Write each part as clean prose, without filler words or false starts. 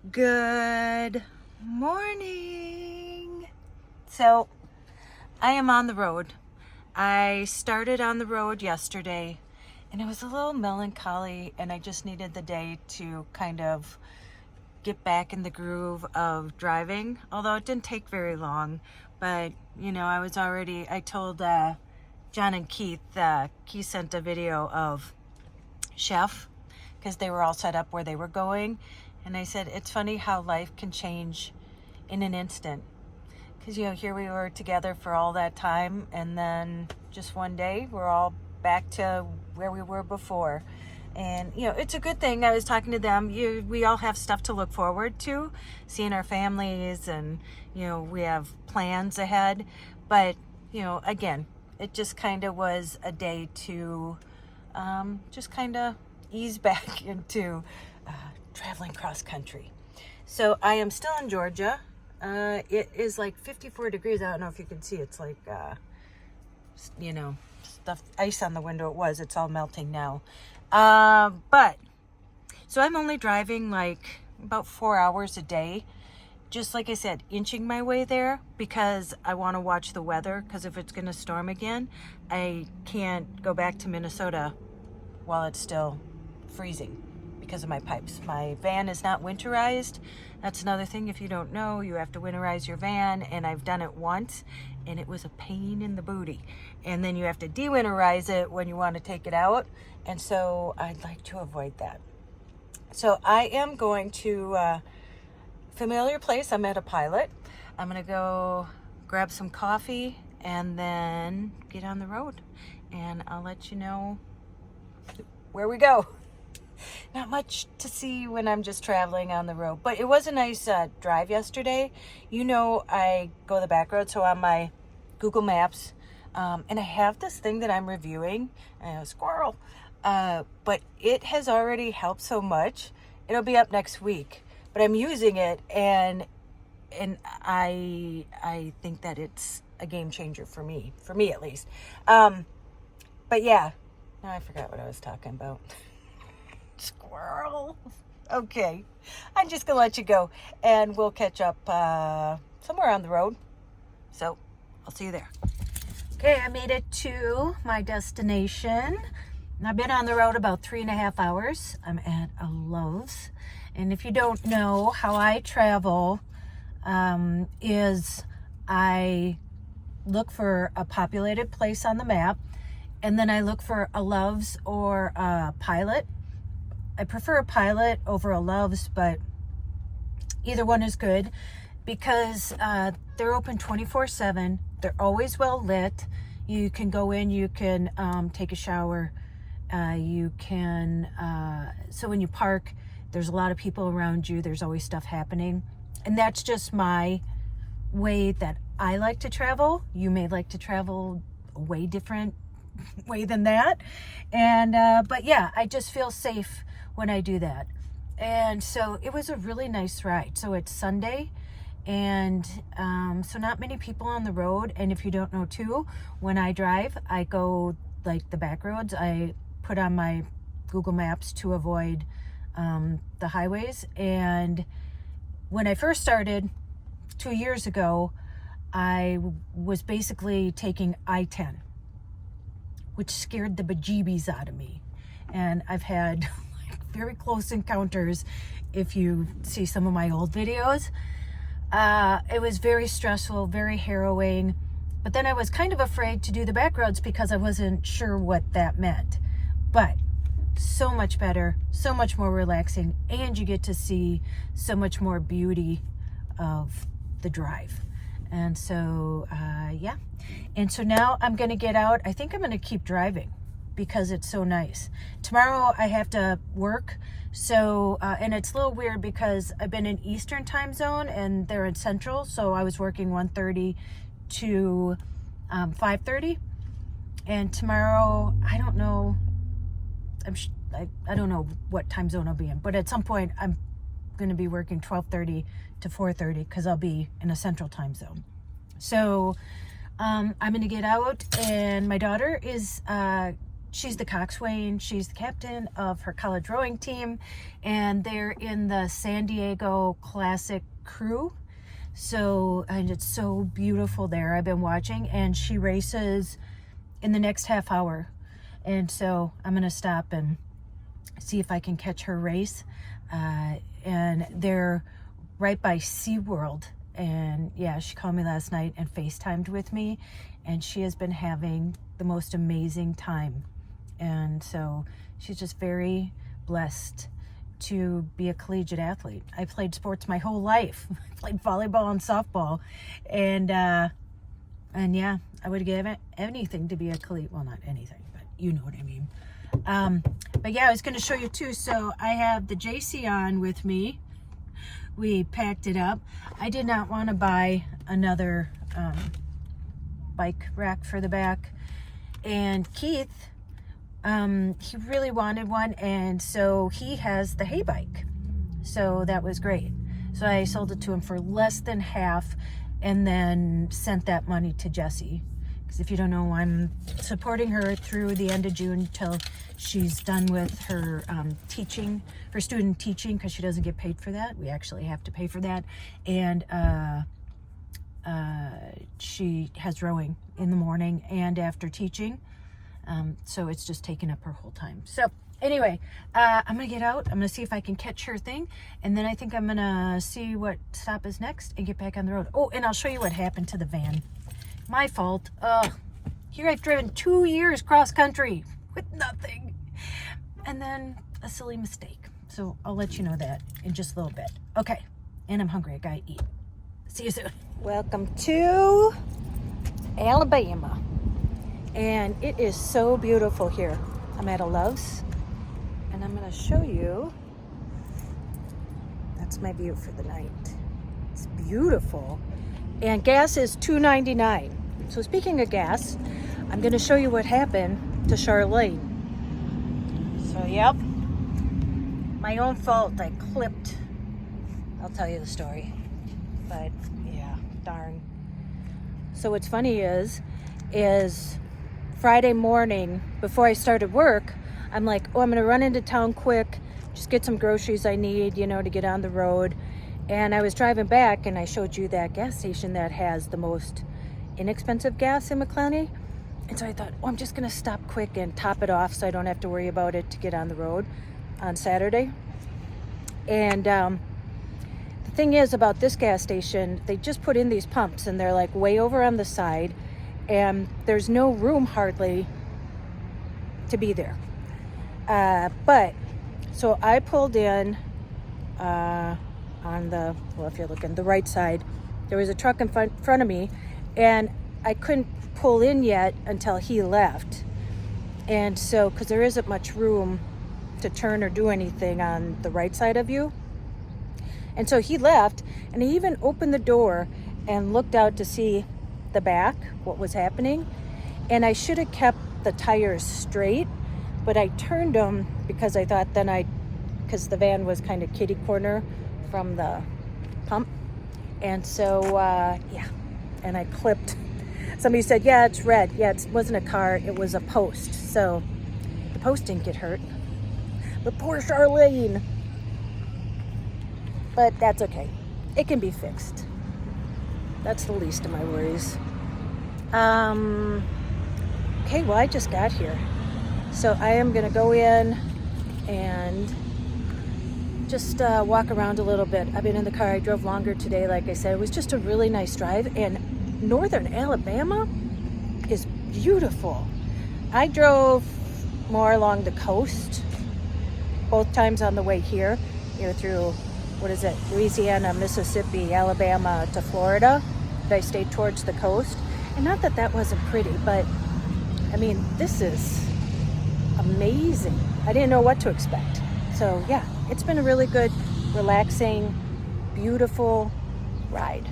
Good morning. So I am on the road. I started on the road yesterday and it was a little melancholy, and I just needed the day to kind of get back in the groove of driving, although it didn't take very long. But I told John and Keith, Keith sent a video of Chef because they were all set up where they were going. And I said, it's funny how life can change in an instant. Because, here we were together for all that time. And then just one day, we're all back to where we were before. And, it's a good thing. I was talking to them. We all have stuff to look forward to, seeing our families. And, we have plans ahead. But, again, it just kind of was a day to just kind of ease back into traveling cross country. So I am still in Georgia. It is like 54 degrees. I don't know if you can see. It's like, stuff, ice on the window. It's all melting now. But so I'm only driving like about 4 hours a day. Just like I said, inching my way there because I want to watch the weather, because if it's going to storm again, I can't go back to Minnesota while it's still freezing because of my pipes. My van is not winterized. That's another thing. If you don't know, you have to winterize your van, and I've done it once and it was a pain in the booty. And then you have to de-winterize it when you want to take it out. And so I'd like to avoid that. So I am going to a familiar place. I'm at a Pilot. I'm going to go grab some coffee and then get on the road, and I'll let you know where we go. Not much to see when I'm just traveling on the road, but it was a nice drive yesterday. I go the back road, so on my Google Maps, and I have this thing that I'm reviewing, squirrel, but it has already helped so much. It'll be up next week, but I'm using it, and I think that it's a game changer for me at least. But yeah, now I forgot what I was talking about. Squirrel. Okay, I'm just gonna let you go, and we'll catch up somewhere on the road. So I'll see you there. Okay, I made it to my destination. I've been on the road about 3.5 hours. I'm at a Love's, and if you don't know how I travel, is I look for a populated place on the map, and then I look for a Love's or a Pilot. I prefer a Pilot over a Love's, but either one is good because they're open 24/7. They're always well lit. You can go in, you can take a shower. You can, so when you park, there's a lot of people around you. There's always stuff happening. And that's just my way that I like to travel. You may like to travel a way different way than that. And, but yeah, I just feel safe when I do that. And so it was a really nice ride. So it's Sunday, and so not many people on the road. And if you don't know too, when I drive, I go like the back roads. I put on my Google Maps to avoid the highways. And when I first started 2 years ago, I was basically taking I-10, which scared the bejeebies out of me. And I've had very close encounters. If you see some of my old videos, it was very stressful, very harrowing. But then I was kind of afraid to do the back roads because I wasn't sure what that meant. But so much better, so much more relaxing, and you get to see so much more beauty of the drive. And so yeah, and so now I'm gonna get out. I think I'm gonna keep driving because it's so nice. Tomorrow I have to work, so and it's a little weird because I've been in Eastern time zone and they're in Central, so I was working 1:30 to 5:30, and tomorrow I don't know. I don't know what time zone I'll be in, but at some point I'm going to be working 12:30 to 4:30 because I'll be in a Central time zone. So I'm going to get out, and my daughter is she's the coxswain. She's the captain of her college rowing team, and they're in the San Diego Classic crew. So, and it's so beautiful there. I've been watching, and she races in the next half hour. And so I'm going to stop and see if I can catch her race. And they're right by SeaWorld. And yeah, she called me last night and FaceTimed with me, and she has been having the most amazing time. And so she's just very blessed to be a collegiate athlete. I played sports my whole life. I played volleyball and softball, and yeah, I would give anything to be a collegiate. Well, not anything, but you know what I mean. But yeah, I was going to show you too. So I have the JC on with me. We packed it up. I did not want to buy another bike rack for the back, and Keith, he really wanted one, and so he has the hay bike. So that was great. So I sold it to him for less than half, and then sent that money to Jessie. Because if you don't know, I'm supporting her through the end of June till she's done with her teaching, her student teaching, because she doesn't get paid for that. We actually have to pay for that. And she has rowing in the morning and after teaching. So it's just taking up her whole time. So anyway, I'm going to get out. I'm going to see if I can catch her thing. And then I think I'm going to see what stop is next and get back on the road. Oh, and I'll show you what happened to the van. My fault. Here I've driven 2 years cross country with nothing. And then a silly mistake. So I'll let you know that in just a little bit. Okay. And I'm hungry. I gotta eat. See you soon. Welcome to Alabama. And it is so beautiful here. I'm at a Love's, and I'm going to show you. That's my view for the night. It's beautiful. And gas is $2.99. So speaking of gas, I'm going to show you what happened to Charlene. So yep, my own fault. I clipped. I'll tell you the story. But yeah, darn. So what's funny is Friday morning, before I started work, I'm like, oh, I'm going to run into town quick, just get some groceries I need, to get on the road. And I was driving back, and I showed you that gas station that has the most inexpensive gas in McClellan. And so I thought, oh, I'm just going to stop quick and top it off so I don't have to worry about it to get on the road on Saturday. And the thing is about this gas station, they just put in these pumps, and they're like way over on the side. And there's no room hardly to be there. But, so I pulled in on the, well, if you're looking, the right side. There was a truck in front of me, and I couldn't pull in yet until he left. And so, because there isn't much room to turn or do anything on the right side of you. And so he left, and he even opened the door and looked out to see the back, what was happening. And I should have kept the tires straight, but I turned them because I thought because the van was kind of kitty corner from the pump. And so, yeah, and I clipped. Somebody said, yeah, it's red. Yeah, it wasn't a car, it was a post. So the post didn't get hurt. But poor Charlene. But that's okay. It can be fixed. That's the least of my worries. Okay, well, I just got here. So I am going to go in and just walk around a little bit. I've been in the car. I drove longer today, like I said. It was just a really nice drive. And northern Alabama is beautiful. I drove more along the coast both times on the way here. Through, Louisiana, Mississippi, Alabama to Florida. But I stayed towards the coast. And not that that wasn't pretty, but I mean, this is amazing. I didn't know what to expect. So yeah, it's been a really good, relaxing, beautiful ride.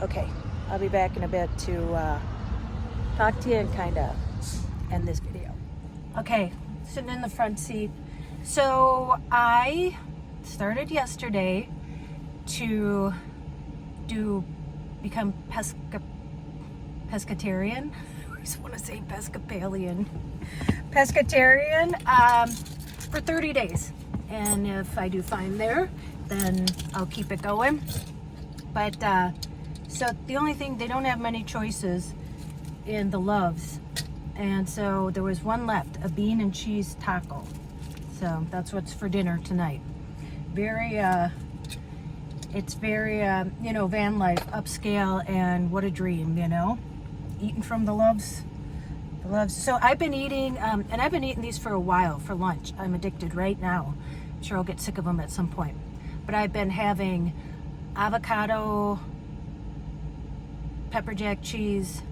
Okay, I'll be back in a bit to talk to you and kind of end this video. Okay, sitting in the front seat. So I started yesterday to become pescatarian. always want to say pescatarian. Pescatarian for 30 days. And if I do fine there, then I'll keep it going. But so the only thing, they don't have many choices in the Loves. And so there was one left, a bean and cheese taco. So that's what's for dinner tonight. Very, it's very, you know, van life, upscale, and what a dream, you know? Eating from the Loves. The Loves. So I've been eating, and I've been eating these for a while for lunch. I'm addicted right now. I'm sure I'll get sick of them at some point. But I've been having avocado, pepper jack cheese,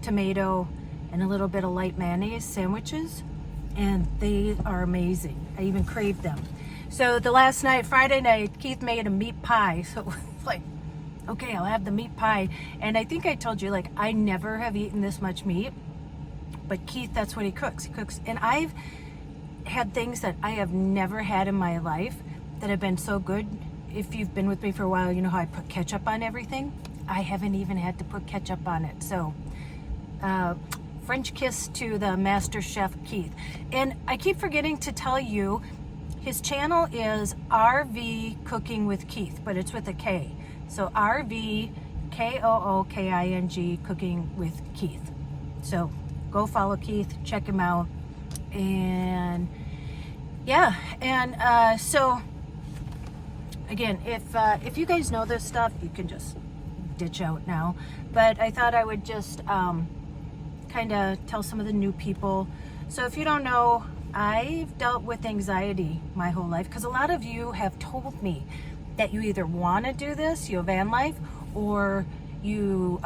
tomato, and a little bit of light mayonnaise sandwiches, and they are amazing. I even craved them. So the last night, Friday night, Keith made a meat pie. So it was like, okay, I'll have the meat pie. And I think I told you, like, I never have eaten this much meat, but Keith, that's what he cooks. He cooks, and I've had things that I have never had in my life that have been so good. If you've been with me for a while, you know how I put ketchup on everything. I haven't even had to put ketchup on it. So, French kiss to the master chef Keith. And I keep forgetting to tell you, his channel is RV Cooking with Keith, but it's with a K. So RV KOOKING Cooking with Keith. So go follow Keith, check him out. And yeah, and so again, if you guys know this stuff, you can just ditch out now. But I thought I would just kind of tell some of the new people. So if you don't know, I've dealt with anxiety my whole life, because a lot of you have told me that you either want to do this, you have van life, or you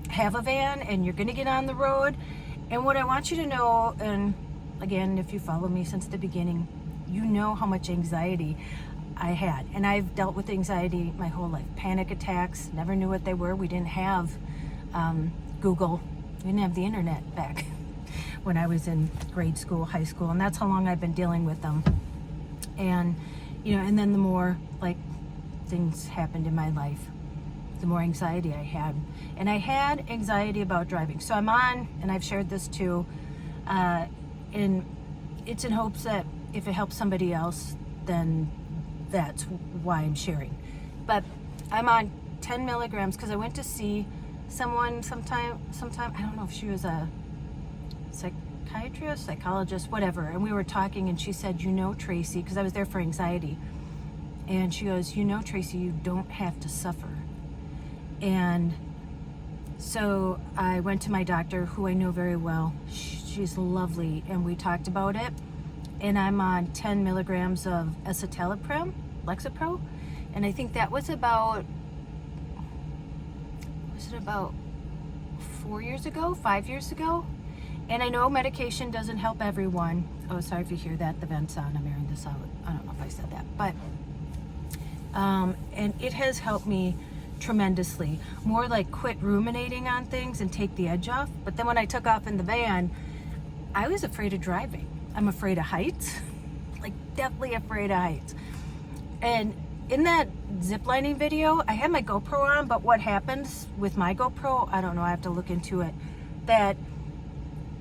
have a van and you're going to get on the road. And what I want you to know, and again, if you follow me since the beginning, you know how much anxiety I had. And I've dealt with anxiety my whole life. Panic attacks, never knew what they were. We didn't have Google. We didn't have the internet back when I was in grade school, high school, and that's how long I've been dealing with them. And, you know, and then the more, like, things happened in my life, the more anxiety I had. And I had anxiety about driving. So I'm on, and I've shared this too, and it's in hopes that if it helps somebody else, then that's why I'm sharing. But I'm on 10 milligrams because I went to see someone sometime, I don't know if she was a psychiatrist, psychologist, whatever, and we were talking, and she said, you know, Tracey, because I was there for anxiety, and she goes, you know, Tracey, you don't have to suffer. And so I went to my doctor, who I know very well. She's lovely, and we talked about it, and I'm on 10 milligrams of escitalopram, Lexapro, and I think that was about 4 years ago, 5 years ago. And I know medication doesn't help everyone. Oh, sorry if you hear that, the vent's on, I'm airing this out. I don't know if I said that, but and it has helped me tremendously. More like quit ruminating on things and take the edge off. But then when I took off in the van, I was afraid of driving. I'm afraid of heights, like definitely afraid of heights. And in that ziplining video, I had my GoPro on, but what happens with my GoPro, I don't know, I have to look into it, that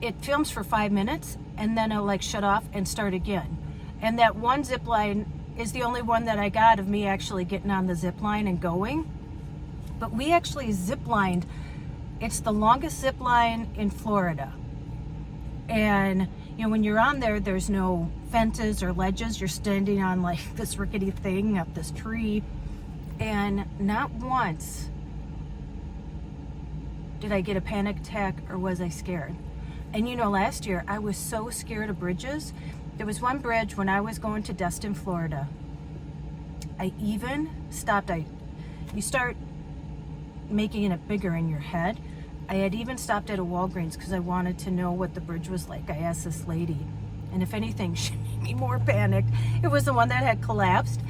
it films for 5 minutes and then it'll like shut off and start again. And that one zip line is the only one that I got of me actually getting on the zip line and going. But we actually zip lined. It's the longest zip line in Florida. And you know, when you're on there, there's no fences or ledges. You're standing on like this rickety thing up this tree. And not once did I get a panic attack or was I scared. And you know, last year I was so scared of bridges. There was one bridge when I was going to Destin, Florida. I even stopped. You start making it bigger in your head. I had even stopped at a Walgreens because I wanted to know what the bridge was like. I asked this lady, and if anything, she made me more panicked. It was the one that had collapsed,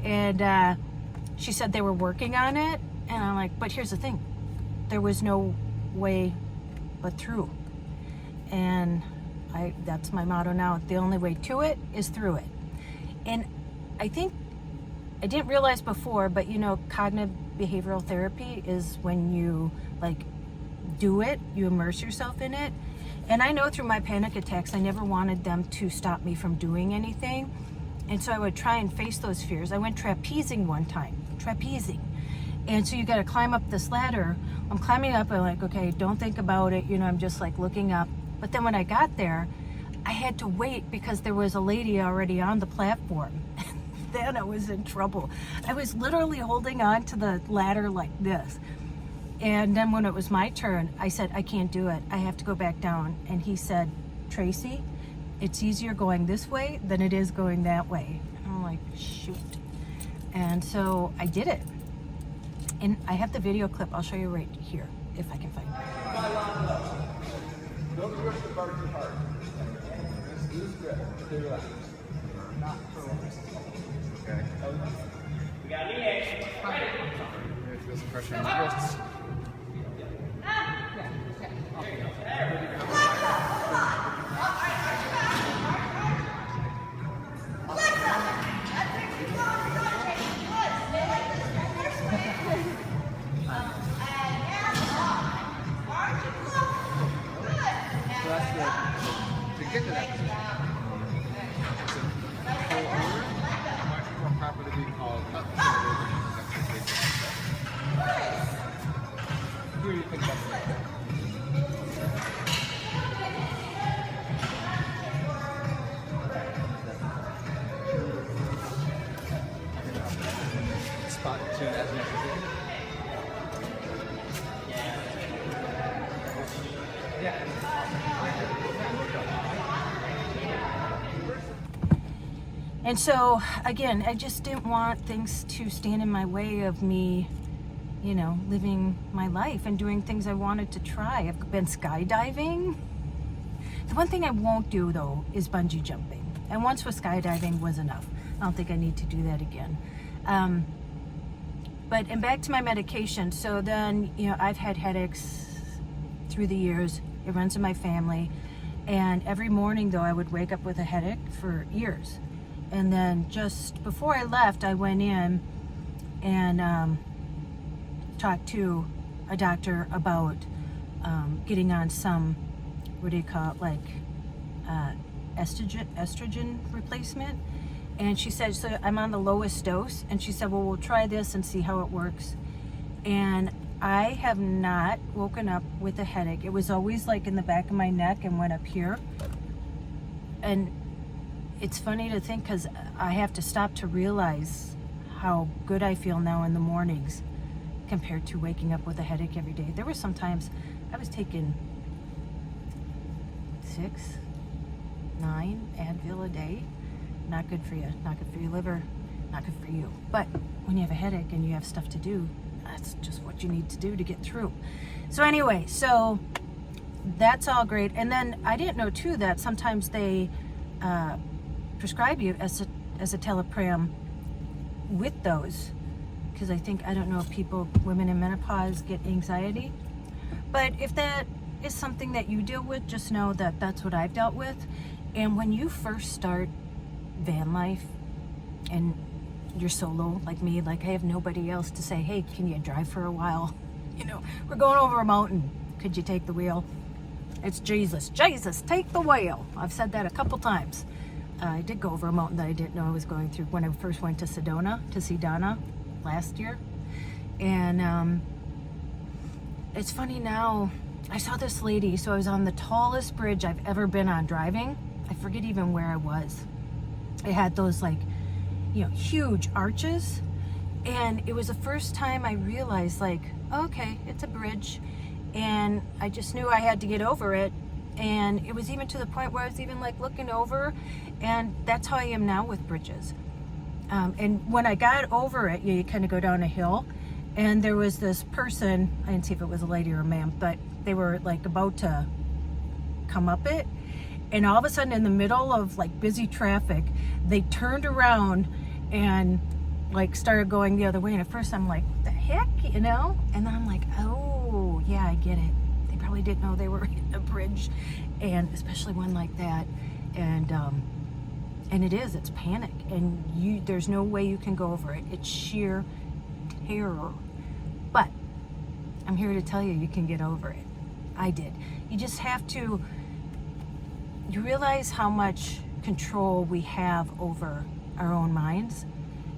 and she said they were working on it. And I'm like, but here's the thing, there was no way but through. And that's my motto now. The only way to it is through it. And I think I didn't realize before, but you know, cognitive behavioral therapy is when you like do it, you immerse yourself in it. And I know through my panic attacks, I never wanted them to stop me from doing anything. And so I would try and face those fears. I went trapezing one time, trapezing. And so you got to climb up this ladder. I'm climbing up, I'm like, okay, don't think about it. You know, I'm just like looking up. But then when I got there, I had to wait because there was a lady already on the platform. Then I was in trouble. I was literally holding on to the ladder like this. And then when it was my turn, I said, I can't do it. I have to go back down. And he said, Tracy, it's easier going this way than it is going that way. And I'm like, shoot. And so I did it. And I have the video clip. I'll show you right here, if I can find it. Don't push the bar too hard. Just loose grip. Stay relaxed. Not for long. Okay. We got knee action. Feel some pressure on the wrists. So that's good. To get to that position. Pull over. Much more properly being called up. Here you pick up. Spot tune as necessary. And so, again, I just didn't want things to stand in my way of me, you know, living my life and doing things I wanted to try. I've been skydiving. The one thing I won't do, though, is bungee jumping. And once with skydiving was enough. I don't think I need to do that again. And back to my medication. So then, you know, I've had headaches through the years. It runs in my family. And every morning, though, I would wake up with a headache for years. And then just before I left, I went in and talked to a doctor about getting on some, what do you call it, like estrogen replacement. And she said, so I'm on the lowest dose. And she said, well, we'll try this and see how it works. And I have not woken up with a headache. It was always like in the back of my neck and went up here. And it's funny to think because I have to stop to realize how good I feel now in the mornings compared to waking up with a headache every day. There were some times I was taking 6, 9 Advil a day. Not good for you. Not good for your liver. Not good for you. But when you have a headache and you have stuff to do, that's just what you need to do to get through. So anyway, so that's all great. And then I didn't know too that sometimes they prescribe you escitalopram with those, because I think, I don't know if women in menopause get anxiety, but if that is something that you deal with, just know that that's what I've dealt with. And when you first start van life and you're solo like me, like I have nobody else to say, hey, can you drive for a while? You know, we're going over a mountain. Could you take the wheel? It's Jesus. Jesus, take the wheel. I've said that a couple times. I did go over a mountain that I didn't know I was going through when I first went to Sedona last year. And it's funny now, I saw this lady, so I was on the tallest bridge I've ever been on driving. I forget even where I was. It had those like, you know, huge arches. And it was the first time I realized like, okay, it's a bridge. And I just knew I had to get over it. And it was even to the point where I was even like looking over, and that's how I am now with bridges. And when I got over it, you kind of go down a hill, and there was this person, I didn't see if it was a lady or a man, but they were like about to come up it. And all of a sudden in the middle of like busy traffic, they turned around and like started going the other way. And at first I'm like, what the heck, you know? And then I'm like, oh yeah, I get it. They probably didn't know they were in a bridge, and especially one like that. And it's panic, and there's no way you can go over it. It's sheer terror. But I'm here to tell you, you can get over it. I did. You just have to, you realize how much control we have over our own minds.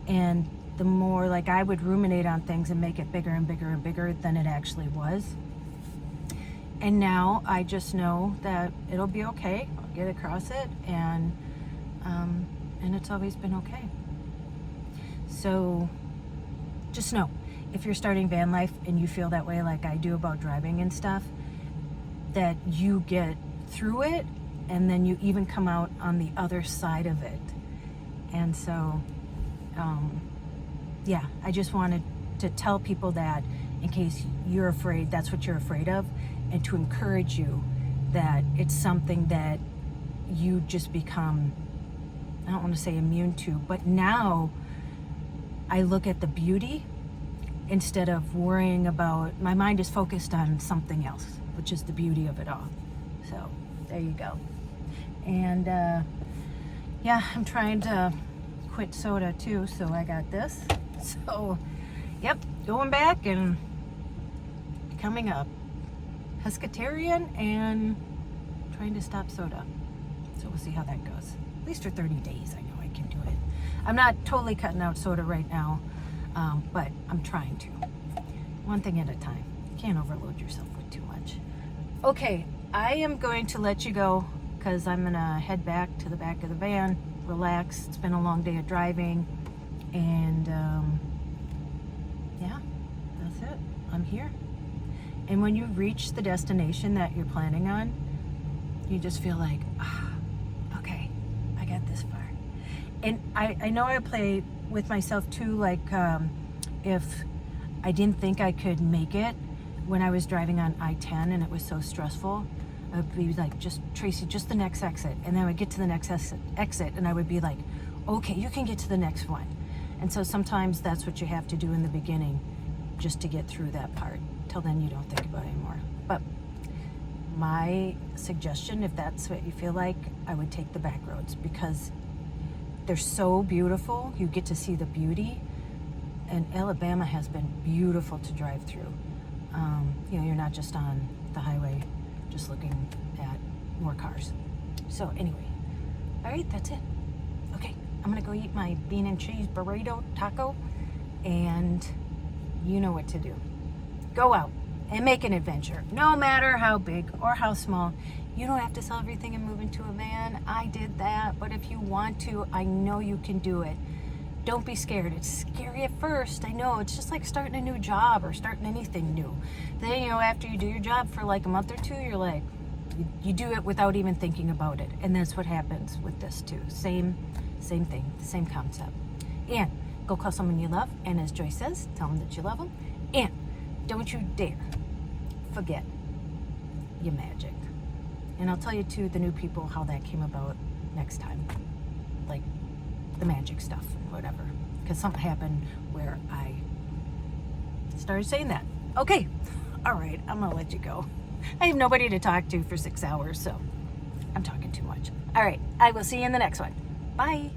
And the more, like, I would ruminate on things and make it bigger and bigger and bigger than it actually was. And now I just know that it'll be okay. I'll get across it, and it's always been okay. So just know, if you're starting van life and you feel that way like I do about driving and stuff, that you get through it, and then you even come out on the other side of it. And so, yeah, I just wanted to tell people that in case you're afraid, that's what you're afraid of, and to encourage you that it's something that you just become, I don't want to say immune to, but now I look at the beauty instead of worrying about, my mind is focused on something else, which is the beauty of it all. So there you go. And yeah, I'm trying to quit soda too, so I got this. So yep, going back and becoming a pescatarian and trying to stop soda. So we'll see how that goes. At least for 30 days, I know I can do it. I'm not totally cutting out soda right now, but I'm trying to. One thing at a time. You can't overload yourself with too much. Okay, I am going to let you go because I'm gonna head back to the back of the van, relax. It's been a long day of driving, and yeah, that's it. I'm here. And when you reach the destination that you're planning on, you just feel like, okay, I got this far. And I know I play with myself too, like if I didn't think I could make it when I was driving on I-10 and it was so stressful, I would be like, just Tracey, just the next exit. And then I would get to the next exit and I would be like, okay, you can get to the next one. And so sometimes that's what you have to do in the beginning, just to get through that part. Till then you don't think about it anymore. But my suggestion, if that's what you feel like, I would take the back roads because they're so beautiful. You get to see the beauty. And Alabama has been beautiful to drive through. You know, you're not just on the highway, just looking at more cars. So anyway, all right, that's it. Okay, I'm gonna go eat my bean and cheese burrito taco, and you know what to do. Go out and make an adventure, no matter how big or how small. You don't have to sell everything and move into a van. I did that, but if you want to, I know you can do it. Don't be scared. It's scary at first. I know. It's just like starting a new job or starting anything new. Then, you know, after you do your job for like a month or two, you're like, you do it without even thinking about it. And that's what happens with this too. Same thing, same concept. And go call someone you love. And as Joyce says, tell them that you love them. And don't you dare forget your magic. And I'll tell you too, the new people, how that came about next time. Like the magic stuff and whatever. Because something happened where I started saying that. Okay. All right. I'm going to let you go. I have nobody to talk to for 6 hours, so I'm talking too much. All right. I will see you in the next one. Bye.